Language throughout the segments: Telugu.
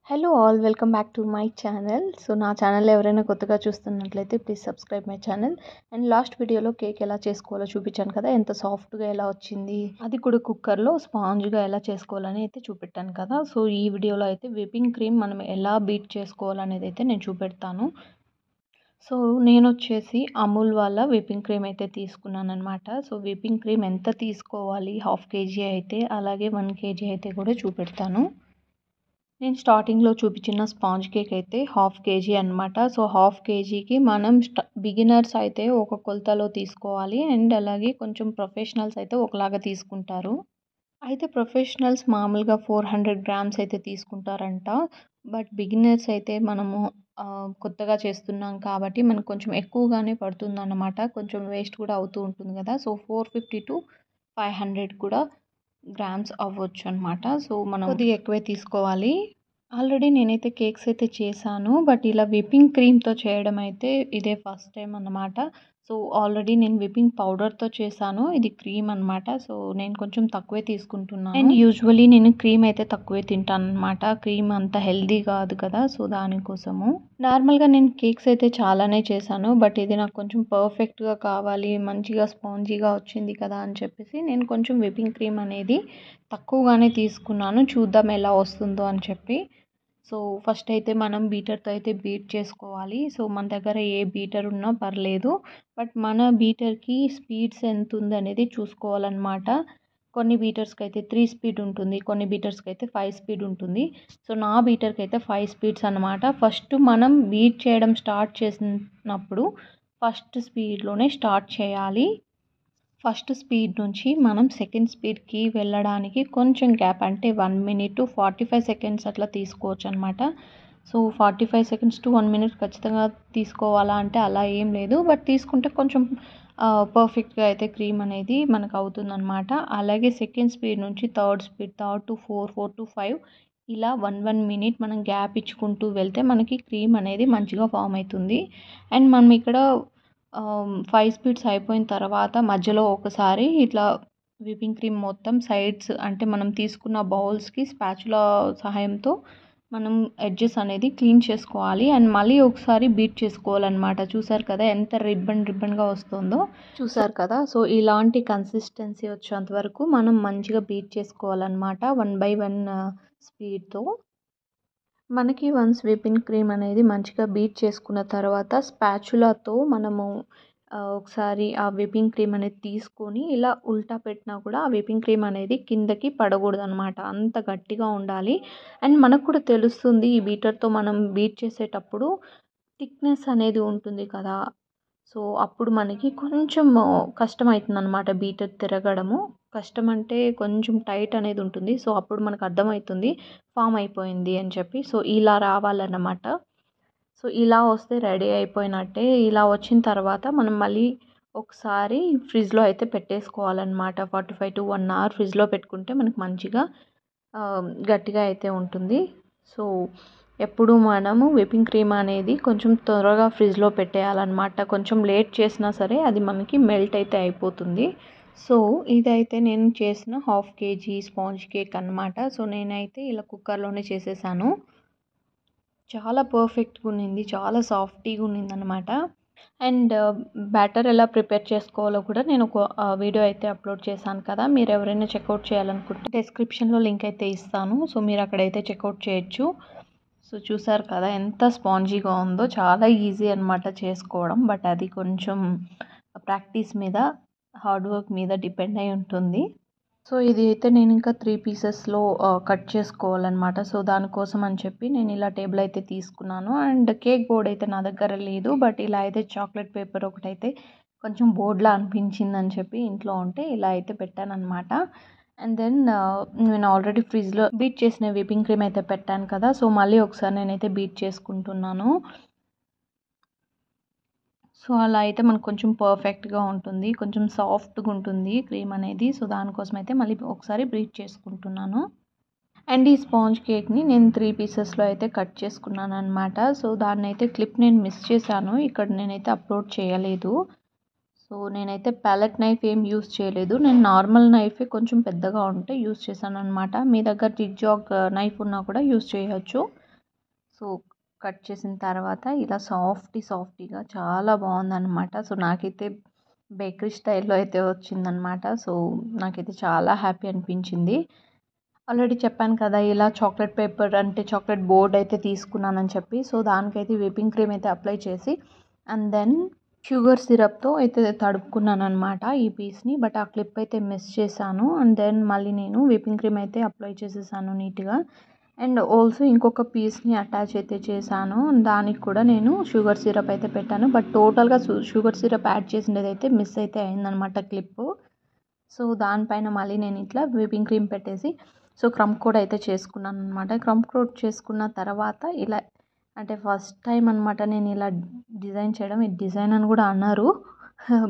Hello all welcome back to my channel. So నా ఛానల్ ఎవరైనా కొత్తగా చూస్తున్నట్లయితే please subscribe my channel. And last వీడియోలో కేక్ ఎలా చేసుకోవాలో చూపించాను కదా, ఎంత సాఫ్ట్గా ఎలా వచ్చింది, అది కూడా కుక్కర్లో స్పాంజ్గా ఎలా చేసుకోవాలని అయితే చూపెట్టాను కదా. సో ఈ వీడియోలో అయితే విప్పింగ్ క్రీమ్ మనం ఎలా బీట్ చేసుకోవాలనేది అయితే నేను చూపెడతాను. సో నేను వచ్చేసి అమూల్ వాళ్ళ విప్పింగ్ క్రీమ్ అయితే తీసుకున్నాను అనమాట. సో విప్పింగ్ క్రీమ్ ఎంత తీసుకోవాలి, 1/2 kg అయితే, అలాగే 1 kg అయితే కూడా చూపెడతాను. నేను స్టార్టింగ్లో చూపించిన స్పాంజ్ కేక్ అయితే 1/2 kg అనమాట. సో 1/2 kgకి మనం బిగినర్స్ అయితే ఒక కొలతలో తీసుకోవాలి, అండ్ అలాగే కొంచెం ప్రొఫెషనల్స్ అయితే ఒకలాగా తీసుకుంటారు. అయితే ప్రొఫెషనల్స్ మామూలుగా 400 గ్రామ్స్ అయితే తీసుకుంటారంట. బట్ బిగినర్స్ అయితే మనము కొత్తగా చేస్తున్నాం కాబట్టి మనకు కొంచెం ఎక్కువగానే పడుతుందన్నమాట. కొంచెం వేస్ట్ కూడా అవుతూ ఉంటుంది కదా. సో 450 to 500 కూడా గ్రామ్స్ అవ్వచ్చు అనమాట. సో మనం కొద్దిగా ఎక్కువే తీసుకోవాలి. ఆల్రెడీ నేనైతే కేక్స్ అయితే చేశాను, బట్ ఇలా విప్పింగ్ క్రీమ్తో చేయడం అయితే ఇదే ఫస్ట్ టైం అన్నమాట. సో ఆల్రెడీ నేను విప్పింగ్ పౌడర్తో చేశాను, ఇది క్రీమ్ అనమాట. సో నేను కొంచెం తక్కువే తీసుకుంటున్నాను, అండ్ యూజువలీ నేను క్రీమ్ అయితే తక్కువే తింటాను అనమాట. క్రీమ్ అంత హెల్దీ కాదు కదా, సో దానికోసము. నార్మల్గా నేను కేక్స్ అయితే చాలానే చేశాను, బట్ ఇది నాకు కొంచెం పర్ఫెక్ట్గా కావాలి, మంచిగా స్పాంజీగా వచ్చింది కదా అని చెప్పేసి నేను కొంచెం విప్పింగ్ క్రీమ్ అనేది తక్కువగానే తీసుకున్నాను, చూద్దాం ఎలా వస్తుందో అని చెప్పి. సో ఫస్ట్ అయితే మనం బీటర్తో అయితే బీట్ చేసుకోవాలి. సో మన దగ్గర ఏ బీటర్ ఉన్నా పర్లేదు, బట్ మన బీటర్కి స్పీడ్స్ ఎంత ఉంది అనేది చూసుకోవాలన్నమాట. కొన్ని బీటర్స్కి అయితే 3 స్పీడ్ ఉంటుంది, కొన్ని బీటర్స్కి అయితే 5 స్పీడ్ ఉంటుంది. సో నా బీటర్కి అయితే 5 స్పీడ్స్ అనమాట. ఫస్ట్ మనం బీట్ చేయడం స్టార్ట్ చేసినప్పుడు ఫస్ట్ స్పీడ్లోనే స్టార్ట్ చేయాలి. ఫస్ట్ స్పీడ్ నుంచి మనం సెకండ్ స్పీడ్కి వెళ్ళడానికి కొంచెం గ్యాప్, అంటే 1 minute to 45 seconds అట్లా తీసుకోవచ్చు అనమాట. సో 45 seconds to 1 minute ఖచ్చితంగా తీసుకోవాలా అంటే అలా ఏం లేదు, బట్ తీసుకుంటే కొంచెం పర్ఫెక్ట్గా అయితే క్రీమ్ అనేది మనకు అవుతుందన్నమాట. అలాగే సెకండ్ స్పీడ్ నుంచి థర్డ్ టు 4 to 5 ఇలా 1 minute మనం గ్యాప్ ఇచ్చుకుంటూ వెళ్తే మనకి క్రీమ్ అనేది మంచిగా ఫామ్ అవుతుంది. అండ్ మనం ఇక్కడ 5 స్పీడ్స్ అయిపోయిన తర్వాత మధ్యలో ఒకసారి ఇట్లా విప్పింగ్ క్రీమ్ మొత్తం సైడ్స్, అంటే మనం తీసుకున్న బౌల్స్కి స్పాచులా సహాయంతో మనం ఎడ్జెస్ అనేది క్లీన్ చేసుకోవాలి, అండ్ మళ్ళీ ఒకసారి బీట్ చేసుకోవాలన్నమాట. చూసారు కదా ఎంత రిబ్బన్గా వస్తుందో, చూసారు కదా. సో ఇలాంటి కన్సిస్టెన్సీ వచ్చేంత వరకు మనం మంచిగా బీట్ చేసుకోవాలన్నమాట 1/1 స్పీడ్తో. మనకి వన్స్ విప్పింగ్ క్రీమ్ అనేది మంచిగా బీట్ చేసుకున్న తర్వాత స్పాచులాతో మనము ఒకసారి ఆ విప్పింగ్ క్రీమ్ అనేది తీసుకొని ఇలా ఉల్టా పెట్టినా కూడా ఆ విప్పింగ్ క్రీమ్ అనేది కిందకి పడకూడదు అనమాట, అంత గట్టిగా ఉండాలి. అండ్ మనకు కూడా తెలుస్తుంది ఈ బీటర్తో మనం బీట్ చేసేటప్పుడు థిక్నెస్ అనేది ఉంటుంది కదా. సో అప్పుడు మనకి కొంచెం కష్టం అవుతుంది అనమాట, బీటర్ తిరగడము కష్టం, అంటే కొంచెం టైట్ అనేది ఉంటుంది. సో అప్పుడు మనకు అర్థమవుతుంది ఫామ్ అయిపోయింది అని చెప్పి. సో ఇలా రావాలన్నమాట. సో ఇలా వస్తే రెడీ అయిపోయినట్టే. ఇలా వచ్చిన తర్వాత మనం మళ్ళీ ఒకసారి ఫ్రిడ్జ్లో అయితే పెట్టేసుకోవాలన్నమాట. 45 to 1 hour ఫ్రిడ్జ్లో పెట్టుకుంటే మనకు మంచిగా గట్టిగా అయితే ఉంటుంది. సో ఎప్పుడు మనము విప్పింగ్ క్రీమ్ అనేది కొంచెం త్వరగా ఫ్రిడ్జ్లో పెట్టేయాలన్నమాట. కొంచెం లేట్ చేసినా సరే అది మనకి మెల్ట్ అయితే అయిపోతుంది. సో ఇదైతే నేను చేసిన 1/2 kg స్పాంజ్ కేక్ అనమాట. సో నేనైతే ఇలా కుక్కర్లోనే చేసేసాను. చాలా పర్ఫెక్ట్గా ఉన్నింది, చాలా సాఫ్టీగా ఉన్నింది అనమాట. అండ్ బ్యాటర్ ఎలా ప్రిపేర్ చేసుకోవాలో కూడా నేను ఒక వీడియో అయితే అప్లోడ్ చేశాను కదా. మీరు ఎవరైనా చెక్అవుట్ చేయాలనుకుంటే డిస్క్రిప్షన్లో లింక్ అయితే ఇస్తాను, సో మీరు అక్కడైతే చెక్అవుట్ చేయొచ్చు. సో చూసారు కదా ఎంత స్పాంజీగా ఉందో, చాలా ఈజీ అనమాట చేసుకోవడం, బట్ అది కొంచెం ప్రాక్టీస్ మీద, హార్డ్ వర్క్ మీద డిపెండ్ అయి ఉంటుంది. సో ఇది అయితే నేను ఇంకా 3 పీసెస్లో కట్ చేసుకోవాలన్నమాట. సో దానికోసం అని చెప్పి నేను ఇలా టేబుల్ అయితే తీసుకున్నాను. అండ్ కేక్ బోర్డ్ అయితే నా దగ్గర లేదు, బట్ ఇలా అయితే చాక్లెట్ పేపర్ ఒకటైతే కొంచెం బోర్డ్లా అనిపించింది అని చెప్పి ఇంట్లో ఉంటే ఇలా అయితే పెట్టాను అనమాట. అండ్ దెన్ నేను ఆల్రెడీ ఫ్రిడ్జ్లో బీట్ చేసిన విప్పింగ్ క్రీమ్ అయితే పెట్టాను కదా. సో మళ్ళీ ఒకసారి నేనైతే బీట్ చేసుకుంటున్నాను. సో అలా అయితే మనకు కొంచెం పర్ఫెక్ట్గా ఉంటుంది, కొంచెం సాఫ్ట్గా ఉంటుంది క్రీమ్ అనేది. సో దానికోసం అయితే మళ్ళీ ఒకసారి బీట్ చేసుకుంటున్నాను. అండ్ ఈ స్పాంజ్ కేక్ని నేను 3 పీసెస్లో అయితే కట్ చేసుకున్నాను అనమాట. సో దాన్ని అయితే క్లిప్ నేను మిస్ చేశాను, ఇక్కడ నేనైతే అప్లోడ్ చేయలేదు. సో నేనైతే ప్యాలెట్ నైఫ్ ఏం యూస్ చేయలేదు, నేను నార్మల్ నైఫే కొంచెం పెద్దగా ఉంటే యూస్ చేశాను అనమాట. మీ దగ్గర జిగ్జాగ్ నైఫ్ ఉన్నా కూడా యూస్ చేయొచ్చు. సో కట్ చేసిన తర్వాత ఇలా సాఫ్టీగా చాలా బాగుందన్నమాట. సో నాకైతే బేకరీ స్టైల్లో అయితే వచ్చిందనమాట. సో నాకైతే చాలా హ్యాపీ అనిపించింది. ఆల్రెడీ చెప్పాను కదా ఇలా చాక్లెట్ పేపర్ అంటే చాక్లెట్ బోర్డ్ అయితే తీసుకున్నానని చెప్పి. సో దానికైతే విప్పింగ్ క్రీమ్ అయితే అప్లై చేసి అండ్ దెన్ షుగర్ సిరప్తో అయితే తడుపుకున్నాను అనమాట ఈ పీస్ని. బట్ ఆ క్లిప్ అయితే మిస్ చేశాను. అండ్ దెన్ మళ్ళీ నేను విప్పింగ్ క్రీమ్ అయితే అప్లై చేసేసాను నీట్గా. అండ్ ఆల్సో ఇంకొక పీస్ని అటాచ్ అయితే చేశాను. దానికి కూడా నేను షుగర్ సిరప్ అయితే పెట్టాను. బట్ టోటల్గా షుగర్ సిరప్ యాడ్ చేసినది అయితే మిస్ అయితే అయిందనమాట క్లిప్. సో దానిపైన మళ్ళీ నేను ఇట్లా విప్పింగ్ క్రీమ్ పెట్టేసి సో క్రమ్ కోడ్ అయితే చేసుకున్నాను అనమాట. క్రమ్ కోడ్ చేసుకున్న తర్వాత ఇలా అంటే ఫస్ట్ టైం అనమాట నేను ఇలా డిజైన్ చేయడం. ఇది డిజైన్ అని కూడా అన్నారు.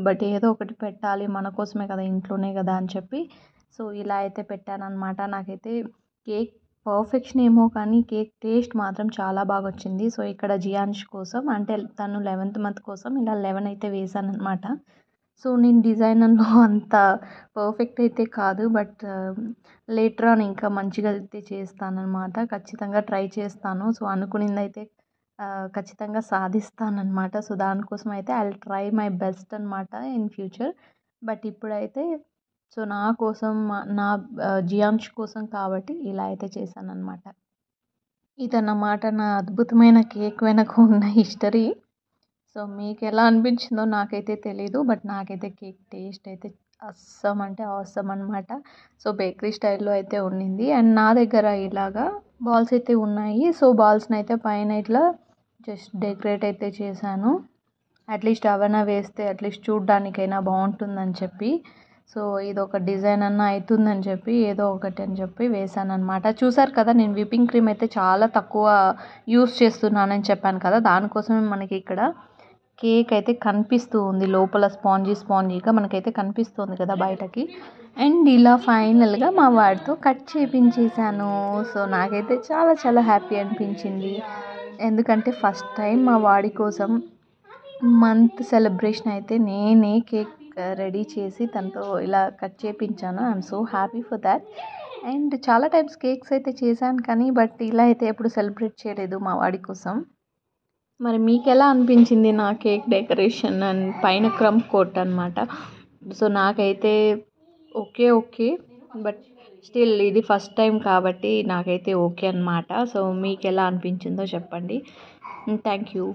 బట్ ఏదో ఒకటి పెట్టాలి మన కోసమే కదా, ఇంట్లోనే కదా అని చెప్పి సో ఇలా అయితే పెట్టానన్నమాట. నాకైతే కేక్ పర్ఫెక్షన్ ఏమో కానీ కేక్ టేస్ట్ మాత్రం చాలా బాగా వచ్చింది. సో ఇక్కడ జియాన్ష్ కోసం అంటే తను 11th మంత్ కోసం ఇలా 11 అయితే వేసాను అనమాట. సో నేను డిజైనర్లో అంత పర్ఫెక్ట్ అయితే కాదు. బట్ లేటర్ ఆన్ ఇంకా మంచిగా అయితే చేస్తానన్నమాట. ఖచ్చితంగా ట్రై చేస్తాను. సో అనుకునిందైతే ఖచ్చితంగా సాధిస్తానన్నమాట. సో దానికోసం అయితే I will try my best అనమాట ఇన్ ఫ్యూచర్. బట్ ఇప్పుడైతే సో నా కోసం నా జియాన్ష్ కోసం కాబట్టి ఇలా అయితే చేశానన్నమాట. ఇదన్నమాట నా అద్భుతమైన కేక్ వెనక ఉన్న హిస్టరీ. సో మీకు ఎలా అనిపించిందో నాకైతే తెలీదు. బట్ నాకైతే కేక్ టేస్ట్ అయితే అస్సమ్ అంటే అవసరం అనమాట. సో బేకరీ స్టైల్లో అయితే ఉండింది. అండ్ నా దగ్గర ఇలాగా బాల్స్ అయితే ఉన్నాయి. సో బాల్స్ని అయితే పైన ఇట్లా జస్ట్ డెకరేట్ అయితే చేశాను. అట్లీస్ట్ అవైనా వేస్తే అట్లీస్ట్ చూడ్డానికైనా బాగుంటుందని చెప్పి. సో ఇది ఒక డిజైన్ అన్న అవుతుందని చెప్పి ఏదో ఒకటి అని చెప్పి వేసాను అనమాట. చూసారు కదా నేను విప్పింగ్ క్రీమ్ అయితే చాలా తక్కువ యూస్ చేస్తున్నానని చెప్పాను కదా. దానికోసమే మనకి ఇక్కడ కేక్ అయితే కనిపిస్తూ ఉంది లోపల స్పాంజీగా మనకైతే కనిపిస్తుంది కదా బయటకి. అండ్ ఇలా ఫైనల్గా మా వాడితో కట్ చేయించేసాను. సో నాకైతే చాలా చాలా హ్యాపీ అనిపించింది. ఎందుకంటే ఫస్ట్ టైం మా వాడి కోసం మంత్ సెలబ్రేషన్ అయితే నేనే కేక్ రెడీ చేసి తనతో ఇలా కట్ చేయించాను. I'm so happy for that. And చాలా టైప్స్ కేక్స్ అయితే చేశాను కానీ బట్ ఇలా అయితే ఎప్పుడు సెలబ్రేట్ చేయలేదు మా వాడి కోసం. మరి మీకు ఎలా అనిపించింది నా కేక్ డెకరేషన్ అండ్ పైన క్రమ్ కోట్ అనమాట. సో నాకైతే ఓకే బట్ స్టిల్ ఇది ఫస్ట్ టైం కాబట్టి నాకైతే ఓకే అనమాట. సో మీకు ఎలా అనిపించిందో చెప్పండి. Thank you.